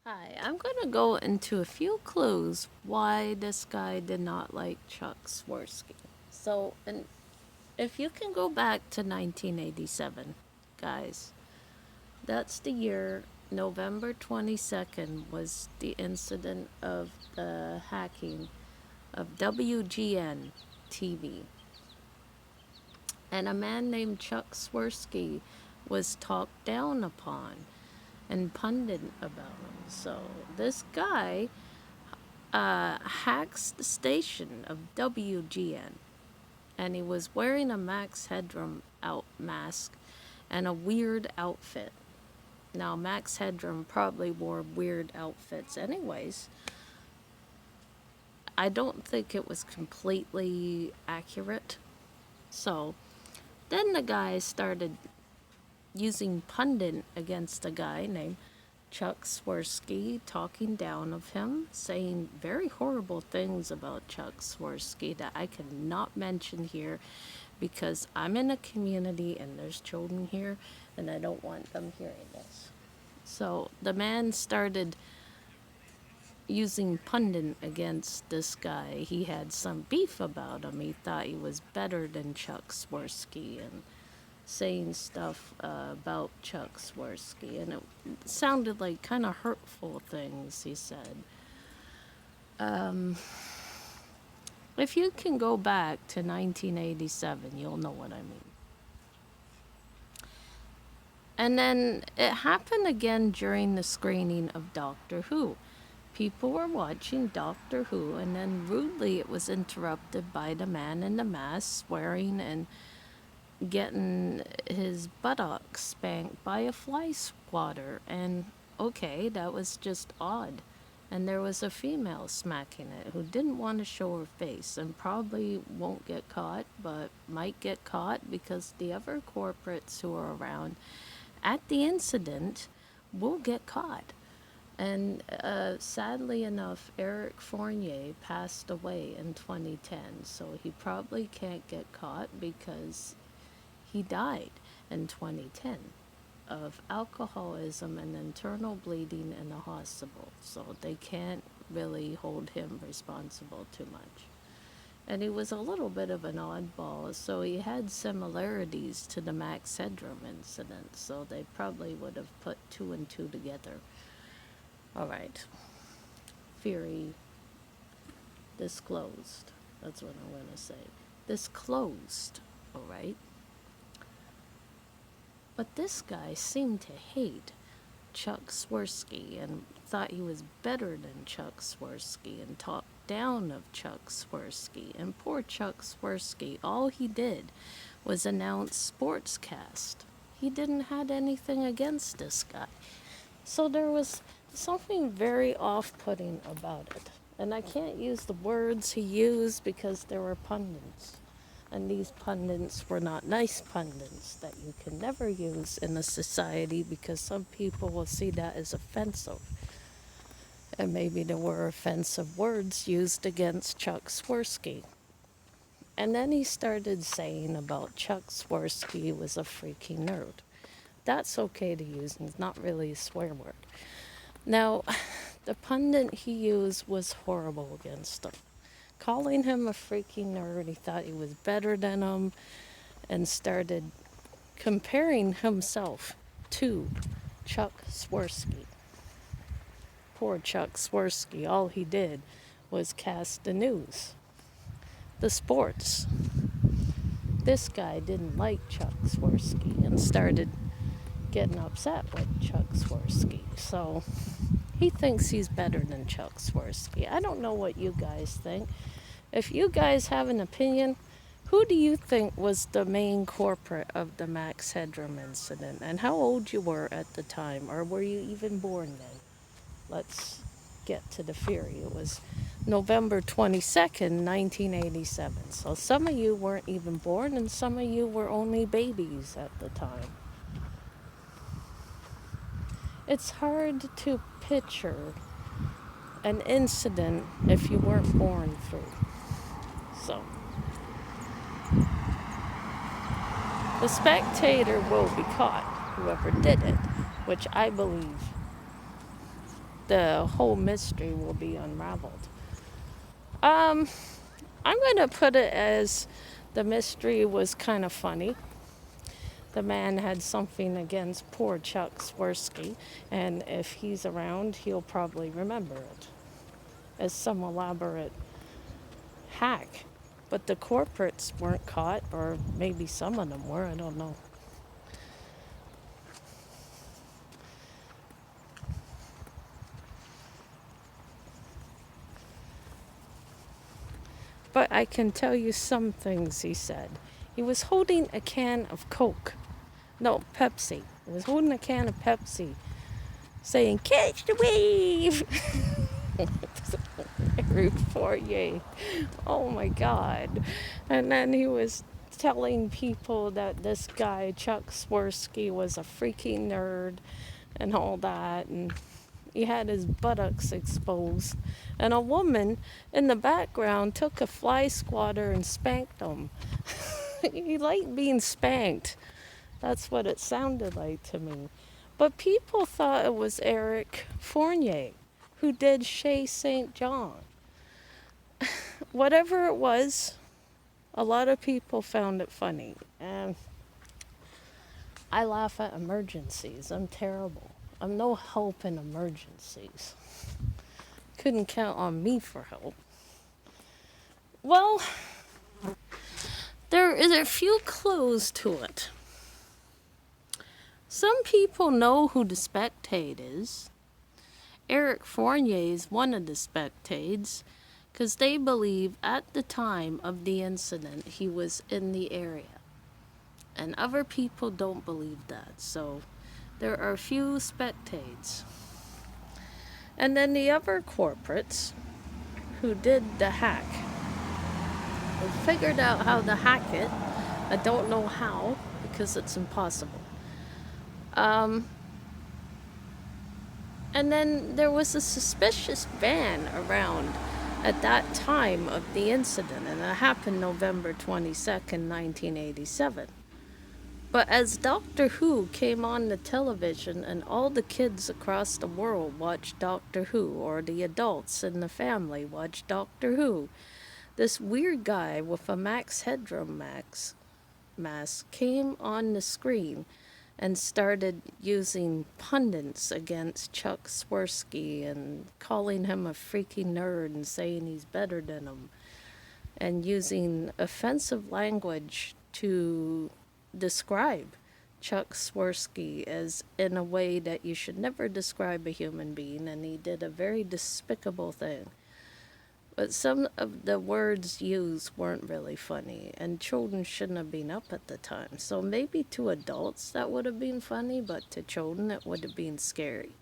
Hi, I'm going to go into a few clues why this guy did not like Chuck Swirsky. And if you can go back to 1987, guys, that's the year November 22nd was the incident of the hacking of WGN TV. And a man named Chuck Swirsky was talked down upon and pundit about him. So this guy hacks the station of WGN, and he was wearing a Max Headrome out mask and a weird outfit. Now, Max Headrome probably wore weird outfits anyways. I don't think it was completely accurate. So then the guy started using pundit against a guy named Chuck Swirsky, talking down of him, saying very horrible things about Chuck Swirsky that I cannot mention here because I'm in a community and there's children here and I don't want them hearing this. So the man started using pundit against this guy. He had some beef about him. He thought he was better than Chuck Swirsky and saying stuff about Chuck Swirsky, and it sounded like kind of hurtful things he said. If you can go back to 1987, you'll know what I mean. And then it happened again during the screening of Doctor Who. People were watching Doctor Who, and then rudely it was interrupted by the man in the mask swearing and getting his buttocks spanked by a fly swatter. And okay, that was just odd. And there was a female smacking it who didn't want to show her face and probably won't get caught, but might get caught because the other corporates who are around at the incident will get caught. And sadly enough, Eric Fournier passed away in 2010, so he probably can't get caught because he died in 2010 of alcoholism and internal bleeding in a hospital, so they can't really hold him responsible too much. And he was a little bit of an oddball, so he had similarities to the Max Headrome incident, so they probably would have put two and two together. All right. Theory disclosed. That's what I'm going to say. Disclosed. All right. But this guy seemed to hate Chuck Swirsky and thought he was better than Chuck Swirsky and talked down of Chuck Swirsky. And poor Chuck Swirsky, all he did was announce sportscast. He didn't have anything against this guy. So there was something very off-putting about it. And I can't use the words he used because there were pundits. And these pundits were not nice pundits that you can never use in a society because some people will see that as offensive. And maybe there were offensive words used against Chuck Swirsky. And then he started saying about Chuck Swirsky was a freaking nerd. That's okay to use, and it's not really a swear word. Now, the pundit he used was horrible against him. Calling him a freaking nerd, he thought he was better than him, and started comparing himself to Chuck Swirsky. Poor Chuck Swirsky, all he did was cast the news, the sports. This guy didn't like Chuck Swirsky and started getting upset with Chuck Swirsky. So he thinks he's better than Chuck Swirsky. I don't know what you guys think. If you guys have an opinion, who do you think was the main corporate of the Max Headrome incident? And how old you were at the time? Or were you even born then? Let's get to the theory. It was November 22nd, 1987. So some of you weren't even born and some of you were only babies at the time. It's hard to picture an incident if you weren't born through. So, the spectator will be caught, whoever did it, which I believe the whole mystery will be unraveled. Um, I'm going to put it as the mystery was kind of funny. The man had something against poor Chuck Swirsky, and if he's around, he'll probably remember it as some elaborate hack. But the corporates weren't caught, or maybe some of them were, I don't know. But I can tell you some things he said. He was holding a can of Coke. No, Pepsi. He was holding a can of Pepsi, saying, "Catch the wave!" Eric Fourier. Oh my God. And then he was telling people that this guy, Chuck Swirsky, was a freaking nerd and all that. And he had his buttocks exposed. And a woman in the background took a fly swatter and spanked him. He liked being spanked. That's what it sounded like to me. But people thought it was Eric Fournier who did Chez St. John. Whatever it was, a lot of people found it funny. And I laugh at emergencies. I'm terrible. I'm no help in emergencies. Couldn't count on me for help. Well, there is a few clues to it. Some people know who the spectate is. Eric Fournier is one of the spectates because they believe at the time of the incident he was in the area. And other people don't believe that. So there are a few spectates. And then the other corporates who did the hack. We figured out how to hack it. I don't know how because it's impossible. And then there was a suspicious van around at that time of the incident, and it happened November 22nd, 1987. But as Doctor Who came on the television and all the kids across the world watched Doctor Who, or the adults in the family watched Doctor Who, this weird guy with a Max Headrome mask came on the screen and started using pundits against Chuck Swirsky and calling him a freaking nerd and saying he's better than him, and using offensive language to describe Chuck Swirsky as in a way that you should never describe a human being, and he did a very despicable thing. But some of the words used weren't really funny, and children shouldn't have been up at the time. So maybe to adults that would have been funny, but to children it would have been scary.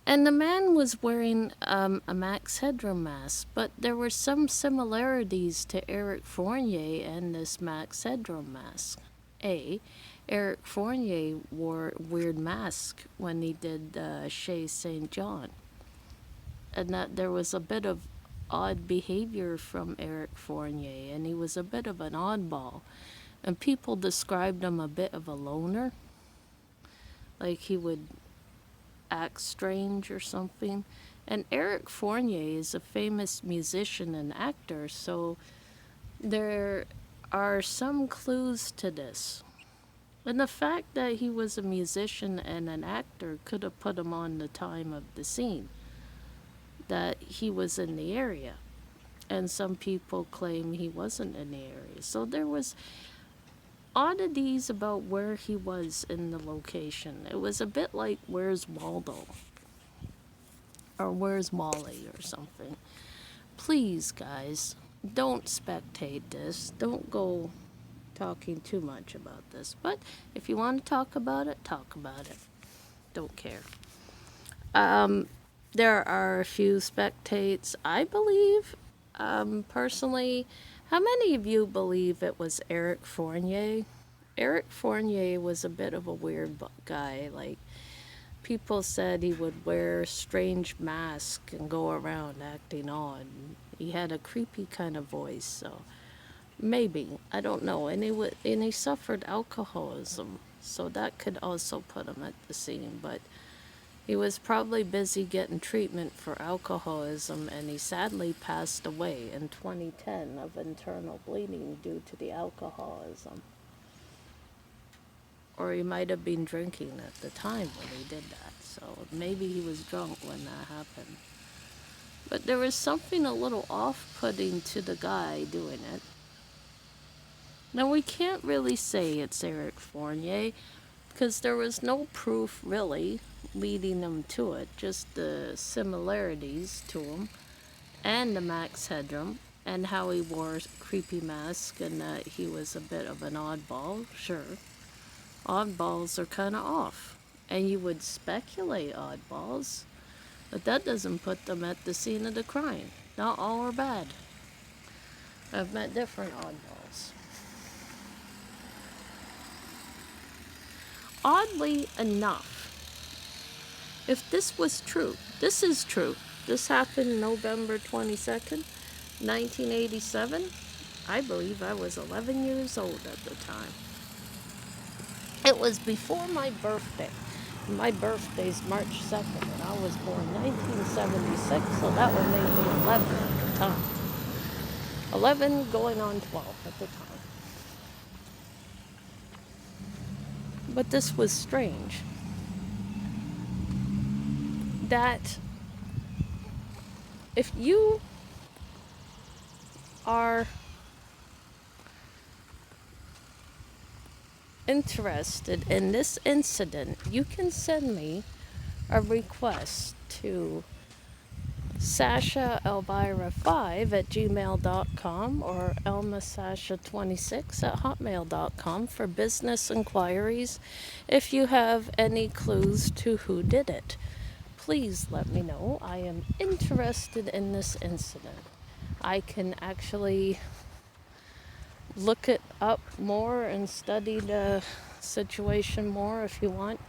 And the man was wearing a Max Headrome mask, but there were some similarities to Eric Fournier and this Max Headrome mask. Eric Fournier wore a weird mask when he did Chez St. John. And that there was a bit of odd behavior from Eric Fournier, and he was a bit of an oddball. And people described him a bit of a loner. Like he would act strange or something. And Eric Fournier is a famous musician and actor, so there are some clues to this. And the fact that he was a musician and an actor could have put him on the time of the scene, that he was in the area. And some people claim he wasn't in the area. So there was oddities about where he was in the location. It was a bit like Where's Waldo? Or Where's Molly or something. Please, guys, don't spectate this. Don't go talking too much about this. But if you want to talk about it, talk about it. Don't care. There are a few spectates, I believe. Personally, how many of you believe it was Eric Fournier? Eric Fournier was a bit of a weird guy. Like, people said he would wear a strange mask and go around acting odd. He had a creepy kind of voice, so maybe, I don't know. And he suffered alcoholism, so that could also put him at the scene. But He was probably busy getting treatment for alcoholism, and he sadly passed away in 2010 of internal bleeding due to the alcoholism. Or he might have been drinking at the time when he did that, so maybe he was drunk when that happened. But there was something a little off-putting to the guy doing it. Now, we can't really say it's Eric Fournier, because there was no proof really leading him to it, just the similarities to him, and the Max Headrome, and how he wore a creepy mask, and that he was a bit of an oddball. Sure, oddballs are kind of off, and you would speculate oddballs, but that doesn't put them at the scene of the crime. Not all are bad. I've met different oddballs. Oddly enough, if this was true, this is true. This happened November 22nd, 1987. I believe I was 11 years old at the time. It was before my birthday. My birthday's March 2nd, and I was born 1976, so that would make me 11 at the time. 11 going on 12 at the time. But this was strange. That if you are interested in this incident, you can send me a request to SashaElvira5@gmail.com or ElmaSasha26@hotmail.com for business inquiries. If you have any clues to who did it, please let me know. I am interested in this incident. I can actually look it up more and study the situation more if you want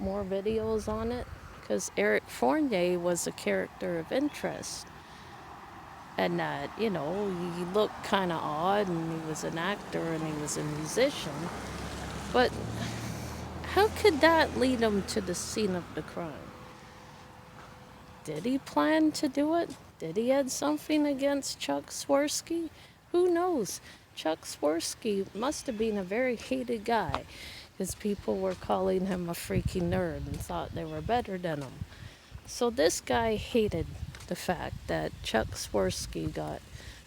more videos on it, because Eric Fournier was a character of interest, and that, you know, he looked kind of odd, and he was an actor and he was a musician, but how could that lead him to the scene of the crime? Did he plan to do it? Did he have something against Chuck Swirsky? Who knows? Chuck Swirsky must have been a very hated guy, because people were calling him a freaking nerd and thought they were better than him. So this guy hated the fact that Chuck Swirsky got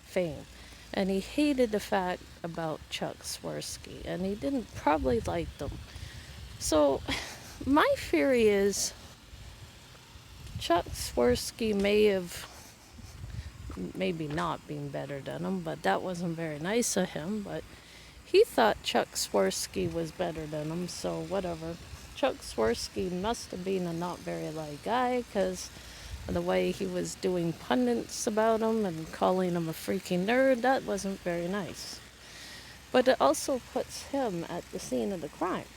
fame, and he hated the fact about Chuck Swirsky, and he didn't probably like them. So my theory is Chuck Swirsky may have maybe not been better than him, but that wasn't very nice of him, but he thought Chuck Swirsky was better than him, so whatever. Chuck Swirsky must have been a not very light guy, because the way he was doing pundits about him and calling him a freaking nerd, that wasn't very nice. But it also puts him at the scene of the crime.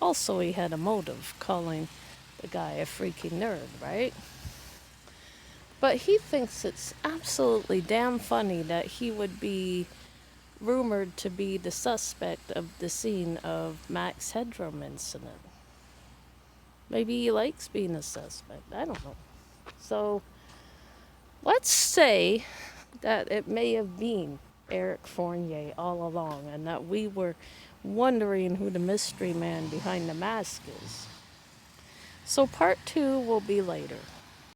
Also, he had a motive, calling the guy a freaking nerd, right? But he thinks it's absolutely damn funny that he would be rumored to be the suspect of the scene of Max Headrome incident. Maybe he likes being a suspect. I don't know. So let's say that it may have been Eric Fournier all along, and that we were wondering who the mystery man behind the mask is. So part 2 will be later.